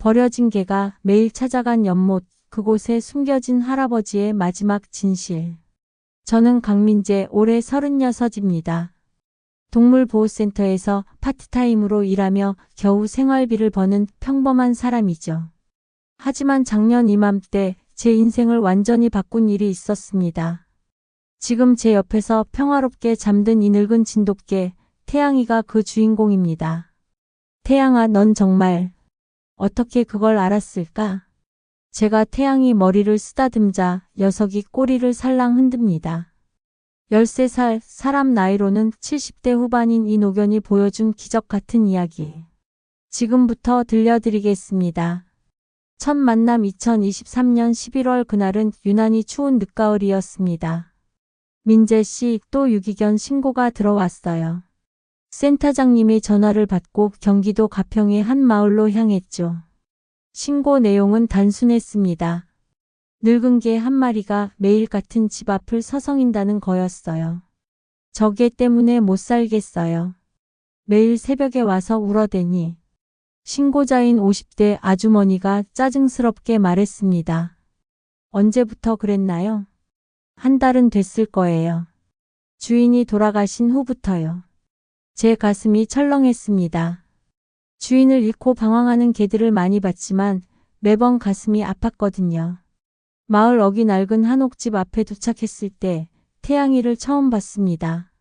버려진 개가 매일 찾아간 연못, 그곳에 숨겨진 할아버지의 마지막 진실. 저는 강민재, 올해 36입니다. 동물보호센터에서 파트타임으로 일하며 겨우 생활비를 버는 평범한 사람이죠. 하지만 작년 이맘때 제 인생을 완전히 바꾼 일이 있었습니다. 지금 제 옆에서 평화롭게 잠든 이 늙은 진돗개, 태양이가 그 주인공입니다. 태양아, 넌 정말 어떻게 그걸 알았을까? 제가 태양이 머리를 쓰다듬자 녀석이 꼬리를 살랑 흔듭니다. 13살, 사람 나이로는 70대 후반인 이 노견이 보여준 기적 같은 이야기. 지금부터 들려드리겠습니다. 첫 만남 2023년 11월 그날은 유난히 추운 늦가을이었습니다. 민재 씨, 또 유기견 신고가 들어왔어요. 센터장님이 전화를 받고 경기도 가평의 한 마을로 향했죠. 신고 내용은 단순했습니다. 늙은 개 한 마리가 매일 같은 집 앞을 서성인다는 거였어요. 저 개 때문에 못 살겠어요. 매일 새벽에 와서 울어대니. 신고자인 50대 아주머니가 짜증스럽게 말했습니다. 언제부터 그랬나요? 한 달은 됐을 거예요. 주인이 돌아가신 후부터요. 제 가슴이 철렁했습니다. 주인을 잃고 방황하는 개들을 많이 봤지만 매번 가슴이 아팠거든요. 마을 어기 낡은 한옥집 앞에 도착했을 때 태양이를 처음 봤습니다.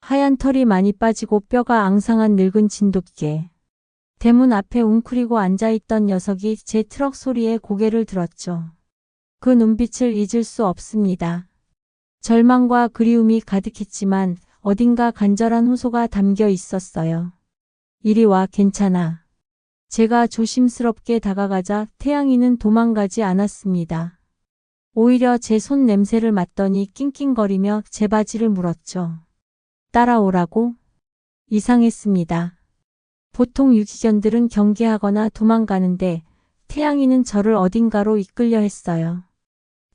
하얀 털이 많이 빠지고 뼈가 앙상한 늙은 진돗개. 대문 앞에 웅크리고 앉아있던 녀석이 제 트럭 소리에 고개를 들었죠. 그 눈빛을 잊을 수 없습니다. 절망과 그리움이 가득했지만 어딘가 간절한 호소가 담겨 있었어요. 이리 와, 괜찮아. 제가 조심스럽게 다가가자 태양이는 도망가지 않았습니다. 오히려 제 손 냄새를 맡더니 낑낑거리며 제 바지를 물었죠. 따라오라고? 이상했습니다. 보통 유기견들은 경계하거나 도망가는데 태양이는 저를 어딘가로 이끌려 했어요.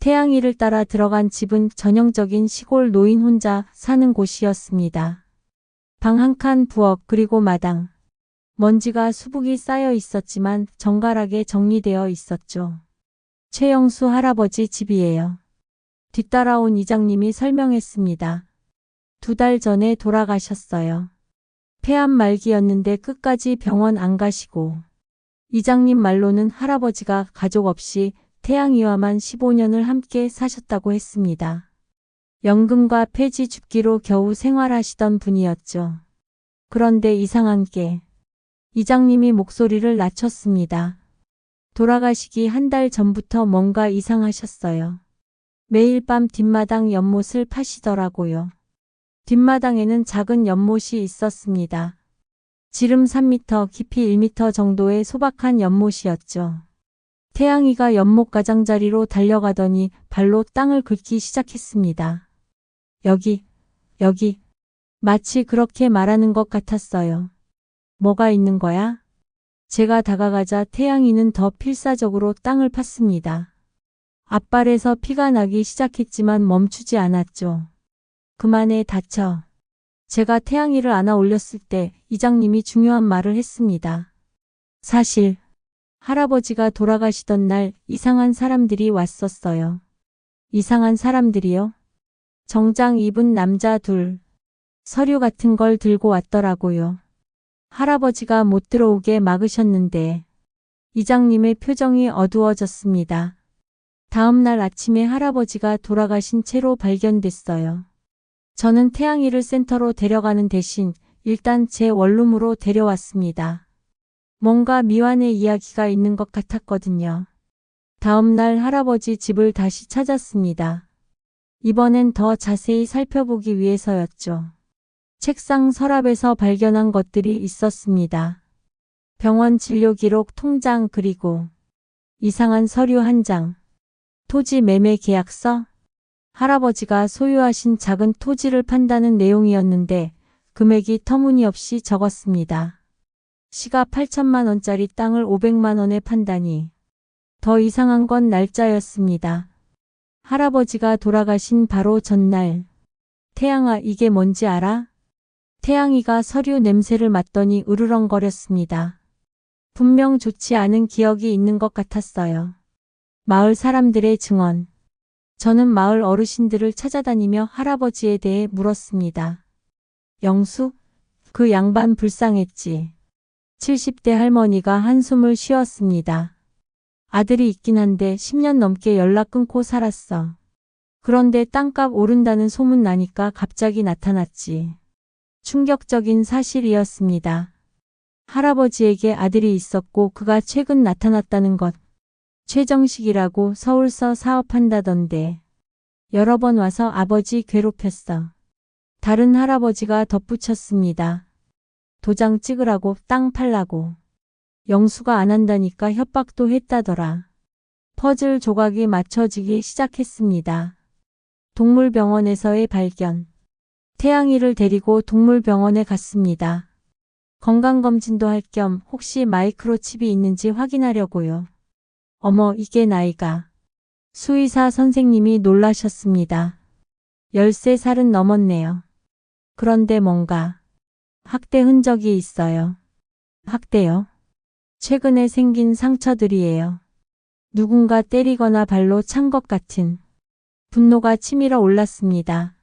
태양이를 따라 들어간 집은 전형적인 시골 노인 혼자 사는 곳이었습니다. 방 한 칸 부엌 그리고 마당. 먼지가 수북이 쌓여 있었지만 정갈하게 정리되어 있었죠. 최영수 할아버지 집이에요. 뒤따라온 이장님이 설명했습니다. 2달 전에 돌아가셨어요. 폐암 말기였는데 끝까지 병원 안 가시고. 이장님 말로는 할아버지가 가족 없이 태양이와만 15년을 함께 사셨다고 했습니다. 연금과 폐지 줍기로 겨우 생활하시던 분이었죠. 그런데 이상한 게 이장님이 목소리를 낮췄습니다. 돌아가시기 한 달 전부터 뭔가 이상하셨어요. 매일 밤 뒷마당 연못을 파시더라고요. 뒷마당에는 작은 연못이 있었습니다. 지름 3m, 깊이 1m 정도의 소박한 연못이었죠. 태양이가 연못 가장자리로 달려가더니 발로 땅을 긁기 시작했습니다. 여기. 마치 그렇게 말하는 것 같았어요. 뭐가 있는 거야? 제가 다가가자 태양이는 더 필사적으로 땅을 팠습니다. 앞발에서 피가 나기 시작했지만 멈추지 않았죠. 그만해, 다쳐. 제가 태양이를 안아 올렸을 때 이장님이 중요한 말을 했습니다. 사실 할아버지가 돌아가시던 날 이상한 사람들이 왔었어요. 이상한 사람들이요? 정장 입은 남자 2. 서류 같은 걸 들고 왔더라고요. 할아버지가 못 들어오게 막으셨는데. 이장님의 표정이 어두워졌습니다. 다음 날 아침에 할아버지가 돌아가신 채로 발견됐어요. 저는 태양이를 센터로 데려가는 대신 일단 제 원룸으로 데려왔습니다. 뭔가 미완의 이야기가 있는 것 같았거든요. 다음 날 할아버지 집을 다시 찾았습니다. 이번엔 더 자세히 살펴보기 위해서였죠. 책상 서랍에서 발견한 것들이 있었습니다. 병원 진료 기록 통장 그리고 이상한 서류 한 장. 토지 매매 계약서? 할아버지가 소유하신 작은 토지를 판다는 내용이었는데 금액이 터무니없이 적었습니다. 시가 8천만 원짜리 땅을 500만 원에 판다니. 더 이상한 건 날짜였습니다. 할아버지가 돌아가신 바로 전날. 태양아, 이게 뭔지 알아? 태양이가 서류 냄새를 맡더니 으르렁거렸습니다. 분명 좋지 않은 기억이 있는 것 같았어요. 마을 사람들의 증언. 저는 마을 어르신들을 찾아다니며 할아버지에 대해 물었습니다. 영수? 그 양반 불쌍했지. 70대 할머니가 한숨을 쉬었습니다. 아들이 있긴 한데 10년 넘게 연락 끊고 살았어. 그런데 땅값 오른다는 소문 나니까 갑자기 나타났지. 충격적인 사실이었습니다. 할아버지에게 아들이 있었고 그가 최근 나타났다는 것. 최정식이라고 서울서 사업한다던데. 여러 번 와서 아버지 괴롭혔어. 다른 할아버지가 덧붙였습니다. 도장 찍으라고 땅 팔라고. 영수가 안 한다니까 협박도 했다더라. 퍼즐 조각이 맞춰지기 시작했습니다. 동물병원에서의 발견. 태양이를 데리고 동물병원에 갔습니다. 건강검진도 할 겸 혹시 마이크로칩이 있는지 확인하려고요. 어머, 이게 나이가. 수의사 선생님이 놀라셨습니다. 13살은 넘었네요. 그런데 뭔가 학대 흔적이 있어요. 학대요? 최근에 생긴 상처들이에요. 누군가 때리거나 발로 찬 것 같은. 분노가 치밀어 올랐습니다.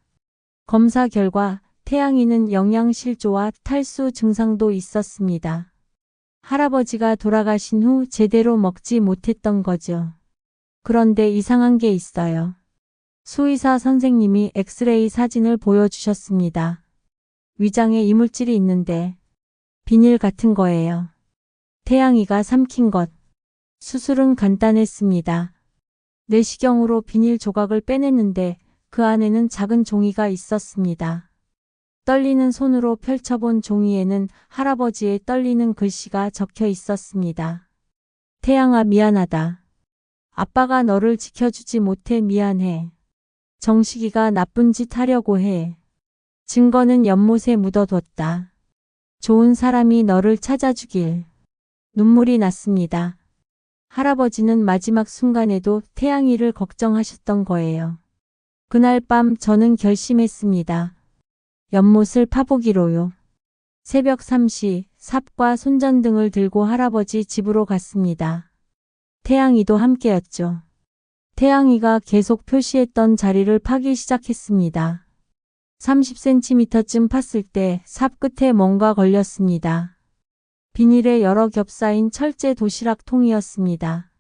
검사 결과 태양이는 영양실조와 탈수 증상도 있었습니다. 할아버지가 돌아가신 후 제대로 먹지 못했던 거죠. 그런데 이상한 게 있어요. 수의사 선생님이 엑스레이 사진을 보여주셨습니다. 위장에 이물질이 있는데 비닐 같은 거예요. 태양이가 삼킨 것. 수술은 간단했습니다. 내시경으로 비닐 조각을 빼냈는데 그 안에는 작은 종이가 있었습니다. 떨리는 손으로 펼쳐본 종이에는 할아버지의 떨리는 글씨가 적혀 있었습니다. 태양아, 미안하다. 아빠가 너를 지켜주지 못해 미안해. 정식이가 나쁜 짓 하려고 해. 증거는 연못에 묻어뒀다. 좋은 사람이 너를 찾아주길. 눈물이 났습니다. 할아버지는 마지막 순간에도 태양이를 걱정하셨던 거예요. 그날 밤 저는 결심했습니다. 연못을 파보기로요. 새벽 3시 삽과 손전등을 들고 할아버지 집으로 갔습니다. 태양이도 함께였죠. 태양이가 계속 표시했던 자리를 파기 시작했습니다. 30cm쯤 팠을 때 삽 끝에 뭔가 걸렸습니다. 비닐에 여러 겹 쌓인 철제 도시락 통이었습니다.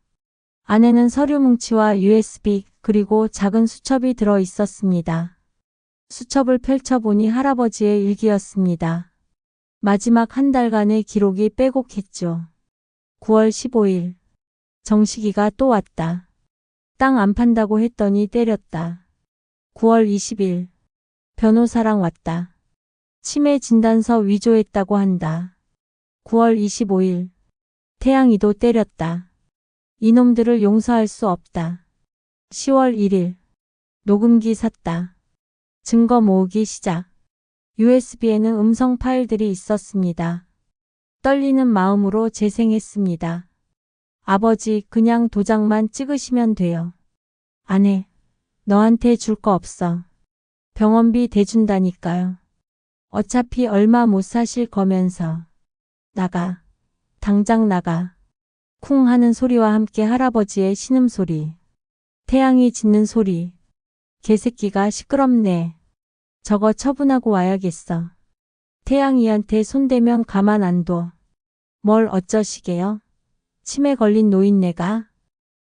안에는 서류 뭉치와 USB 그리고 작은 수첩이 들어 있었습니다. 수첩을 펼쳐보니 할아버지의 일기였습니다. 마지막 한 달간의 기록이 빼곡했죠. 9월 15일. 정식이가 또 왔다. 땅 안 판다고 했더니 때렸다. 9월 20일. 변호사랑 왔다. 치매 진단서 위조했다고 한다. 9월 25일. 태양이도 때렸다. 이놈들을 용서할 수 없다. 10월 1일. 녹음기 샀다. 증거 모으기 시작. USB에는 음성 파일들이 있었습니다. 떨리는 마음으로 재생했습니다. 아버지, 그냥 도장만 찍으시면 돼요. 안 해. 너한테 줄 거 없어. 병원비 대준다니까요. 어차피 얼마 못 사실 거면서. 나가. 당장 나가. 쿵 하는 소리와 함께 할아버지의 신음소리. 태양이 짖는 소리. 개새끼가 시끄럽네. 저거 처분하고 와야겠어. 태양이한테 손대면 가만 안 둬. 뭘 어쩌시게요? 치매 걸린 노인네가.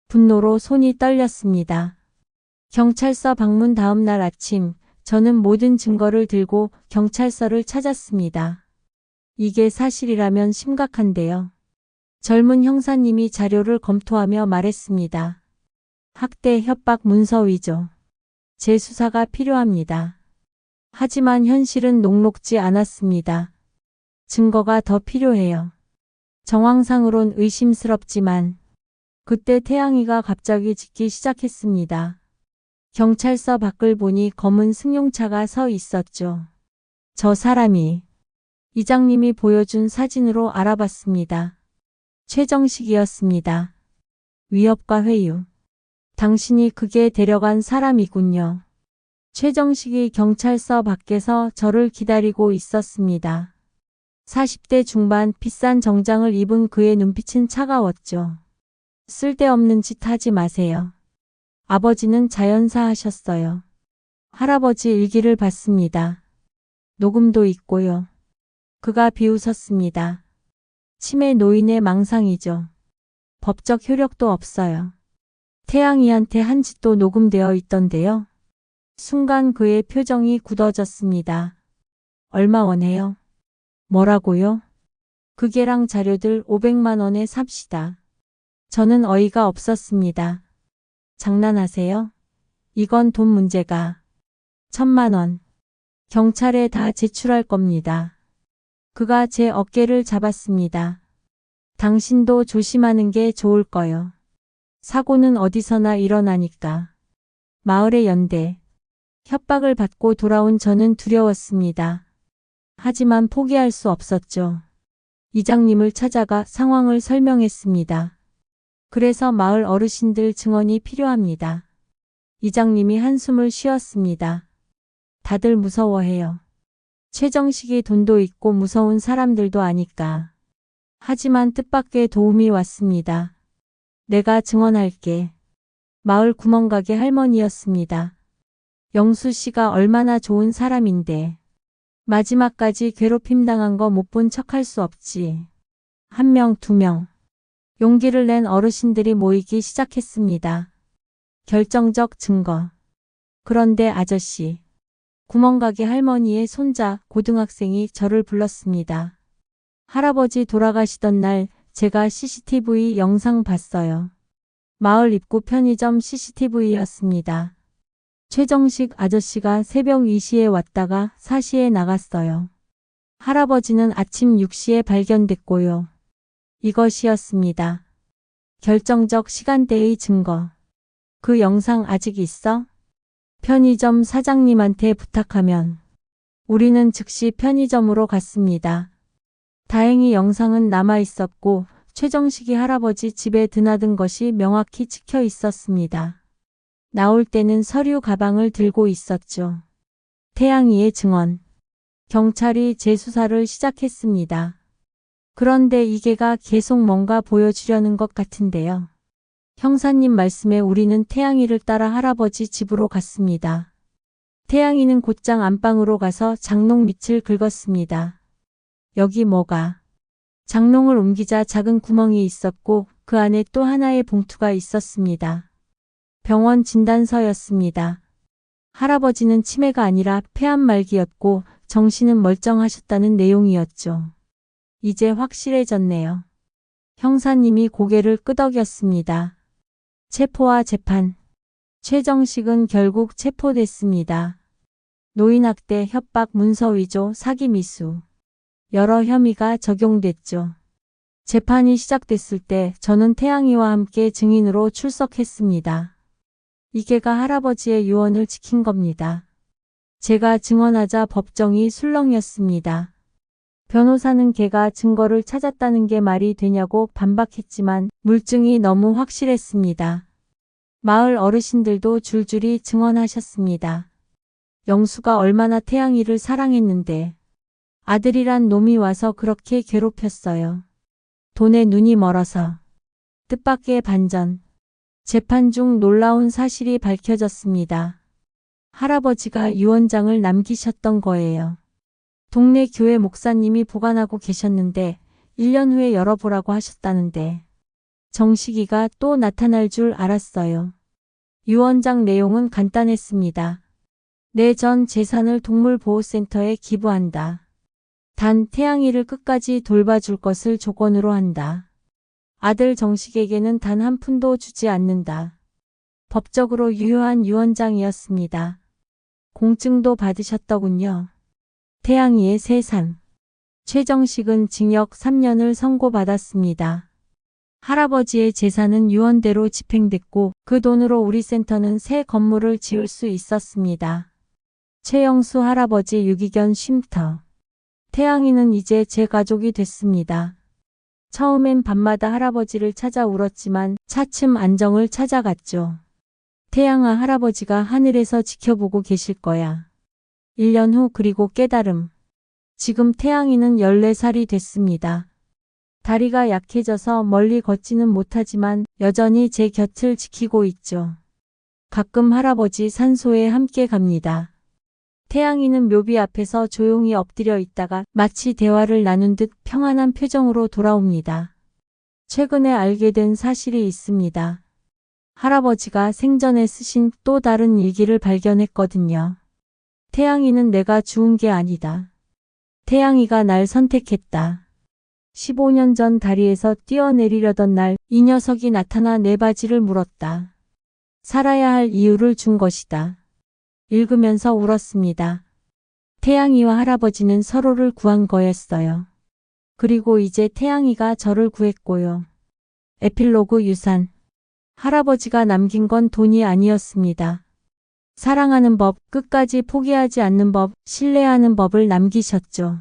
분노로 손이 떨렸습니다. 경찰서 방문 다음 날 아침, 저는 모든 증거를 들고 경찰서를 찾았습니다. 이게 사실이라면 심각한데요. 젊은 형사님이 자료를 검토하며 말했습니다. 학대, 협박, 문서 위조. 재수사가 필요합니다. 하지만 현실은 녹록지 않았습니다. 증거가 더 필요해요. 정황상으론 의심스럽지만 그때 태양이가 갑자기 짖기 시작했습니다. 경찰서 밖을 보니 검은 승용차가 서 있었죠. 저 사람이 이장님이 보여준 사진으로 알아봤습니다. 최정식이었습니다. 위협과 회유. 당신이 그게 데려간 사람이군요. 최정식이 경찰서 밖에서 저를 기다리고 있었습니다. 40대 중반 비싼 정장을 입은 그의 눈빛은 차가웠죠. 쓸데없는 짓 하지 마세요. 아버지는 자연사 하셨어요. 할아버지 일기를 봤습니다. 녹음도 있고요. 그가 비웃었습니다. 치매 노인의 망상이죠. 법적 효력도 없어요. 태양이한테 한 짓도 녹음되어 있던데요. 순간 그의 표정이 굳어졌습니다. 얼마 원해요? 뭐라고요? 그 개랑 자료들 500만 원에 삽시다. 저는 어이가 없었습니다. 장난하세요? 이건 돈 문제가 1000만 원. 경찰에 다 제출할 겁니다. 그가 제 어깨를 잡았습니다. 당신도 조심하는 게 좋을 거요. 사고는 어디서나 일어나니까. 마을의 연대. 협박을 받고 돌아온 저는 두려웠습니다. 하지만 포기할 수 없었죠. 이장님을 찾아가 상황을 설명했습니다. 그래서 마을 어르신들 증언이 필요합니다. 이장님이 한숨을 쉬었습니다. 다들 무서워해요. 최정식이 돈도 있고 무서운 사람들도 아니까. 하지만 뜻밖의 도움이 왔습니다. 내가 증언할게. 마을 구멍가게 할머니였습니다. 영수 씨가 얼마나 좋은 사람인데. 마지막까지 괴롭힘 당한 거 못 본 척할 수 없지. 1명, 2명. 용기를 낸 어르신들이 모이기 시작했습니다. 결정적 증거. 그런데 아저씨. 구멍가게 할머니의 손자 고등학생이 저를 불렀습니다. 할아버지 돌아가시던 날 제가 CCTV 영상 봤어요. 마을 입구 편의점 CCTV였습니다. 최정식 아저씨가 새벽 2시에 왔다가 4시에 나갔어요. 할아버지는 아침 6시에 발견됐고요. 이것이었습니다. 결정적 시간대의 증거. 그 영상 아직 있어? 편의점 사장님한테 부탁하면. 우리는 즉시 편의점으로 갔습니다. 다행히 영상은 남아 있었고 최정식이 할아버지 집에 드나든 것이 명확히 찍혀 있었습니다. 나올 때는 서류 가방을 들고 있었죠. 태양이의 증언. 경찰이 재수사를 시작했습니다. 그런데 이게가 계속 뭔가 보여주려는 것 같은데요. 형사님 말씀에 우리는 태양이를 따라 할아버지 집으로 갔습니다. 태양이는 곧장 안방으로 가서 장롱 밑을 긁었습니다. 여기 뭐가? 장롱을 옮기자 작은 구멍이 있었고 그 안에 또 하나의 봉투가 있었습니다. 병원 진단서였습니다. 할아버지는 치매가 아니라 폐암 말기였고 정신은 멀쩡하셨다는 내용이었죠. 이제 확실해졌네요. 형사님이 고개를 끄덕였습니다. 체포와 재판. 최정식은 결국 체포됐습니다. 노인학대, 협박, 문서위조, 사기 미수. 여러 혐의가 적용됐죠. 재판이 시작됐을 때 저는 태양이와 함께 증인으로 출석했습니다. 이게가 할아버지의 유언을 지킨 겁니다. 제가 증언하자 법정이 술렁였습니다. 변호사는 걔가 증거를 찾았다는 게 말이 되냐고 반박했지만 물증이 너무 확실했습니다. 마을 어르신들도 줄줄이 증언하셨습니다. 영수가 얼마나 태양이를 사랑했는데 아들이란 놈이 와서 그렇게 괴롭혔어요. 돈에 눈이 멀어서. 뜻밖의 반전. 재판 중 놀라운 사실이 밝혀졌습니다. 할아버지가 유언장을 남기셨던 거예요. 동네 교회 목사님이 보관하고 계셨는데 1년 후에 열어보라고 하셨다는데 정식이가 또 나타날 줄 알았어요. 유언장 내용은 간단했습니다. 내 전 재산을 동물보호센터에 기부한다. 단 태양이를 끝까지 돌봐줄 것을 조건으로 한다. 아들 정식에게는 단 한 푼도 주지 않는다. 법적으로 유효한 유언장이었습니다. 공증도 받으셨더군요. 태양이의 세상. 최정식은 징역 3년을 선고받았습니다. 할아버지의 재산은 유언대로 집행됐고 그 돈으로 우리 센터는 새 건물을 지을 수 있었습니다. 최영수 할아버지 유기견 쉼터. 태양이는 이제 제 가족이 됐습니다. 처음엔 밤마다 할아버지를 찾아 울었지만 차츰 안정을 찾아갔죠. 태양아, 할아버지가 하늘에서 지켜보고 계실 거야. 1년 후 그리고 깨달음. 지금 태양이는 14살이 됐습니다. 다리가 약해져서 멀리 걷지는 못하지만 여전히 제 곁을 지키고 있죠. 가끔 할아버지 산소에 함께 갑니다. 태양이는 묘비 앞에서 조용히 엎드려 있다가 마치 대화를 나눈 듯 평안한 표정으로 돌아옵니다. 최근에 알게 된 사실이 있습니다. 할아버지가 생전에 쓰신 또 다른 일기를 발견했거든요. 태양이는 내가 죽은 게 아니다. 태양이가 날 선택했다. 15년 전 다리에서 뛰어내리려던 날 이 녀석이 나타나 내 바지를 물었다. 살아야 할 이유를 준 것이다. 읽으면서 울었습니다. 태양이와 할아버지는 서로를 구한 거였어요. 그리고 이제 태양이가 저를 구했고요. 에필로그 유산. 할아버지가 남긴 건 돈이 아니었습니다. 사랑하는 법, 끝까지 포기하지 않는 법, 신뢰하는 법을 남기셨죠.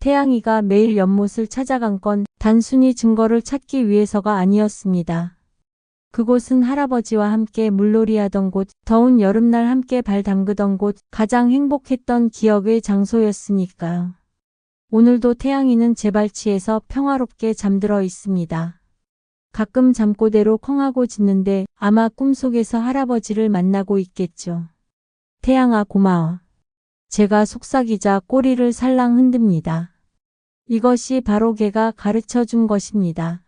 태양이가 매일 연못을 찾아간 건 단순히 증거를 찾기 위해서가 아니었습니다. 그곳은 할아버지와 함께 물놀이하던 곳, 더운 여름날 함께 발 담그던 곳, 가장 행복했던 기억의 장소였으니까요. 오늘도 태양이는 제 발치에서 평화롭게 잠들어 있습니다. 가끔 잠꼬대로 컹하고 짖는데 아마 꿈속에서 할아버지를 만나고 있겠죠. 태양아 고마워. 제가 속삭이자 꼬리를 살랑 흔듭니다. 이것이 바로 걔가 가르쳐준 것입니다.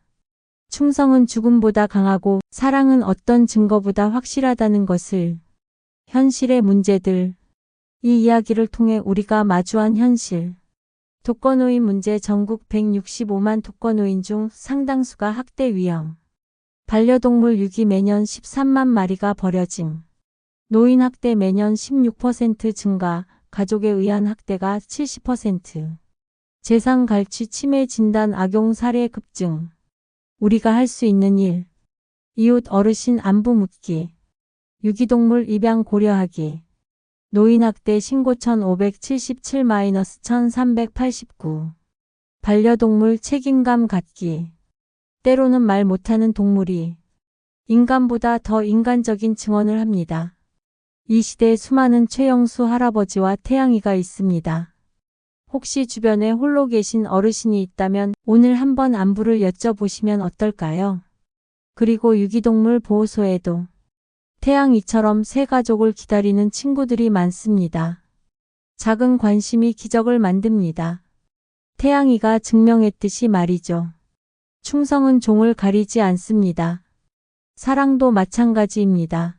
충성은 죽음보다 강하고 사랑은 어떤 증거보다 확실하다는 것을. 현실의 문제들. 이 이야기를 통해 우리가 마주한 현실. 독거노인 문제. 전국 165만 독거노인 중 상당수가 학대 위험. 반려동물 유기 매년 13만 마리가 버려짐. 노인 학대 매년 16% 증가. 가족에 의한 학대가 70%. 재산 갈취 치매 진단 악용 사례 급증. 우리가 할 수 있는 일. 이웃 어르신 안부 묻기. 유기동물 입양 고려하기. 노인학대 신고 1577-1389. 반려동물 책임감 갖기. 때로는 말 못하는 동물이 인간보다 더 인간적인 증언을 합니다. 이 시대에 수많은 최영수 할아버지와 태양이가 있습니다. 혹시 주변에 홀로 계신 어르신이 있다면 오늘 한번 안부를 여쭤보시면 어떨까요? 그리고 유기동물 보호소에도 태양이처럼 새 가족을 기다리는 친구들이 많습니다. 작은 관심이 기적을 만듭니다. 태양이가 증명했듯이 말이죠. 충성은 종을 가리지 않습니다. 사랑도 마찬가지입니다.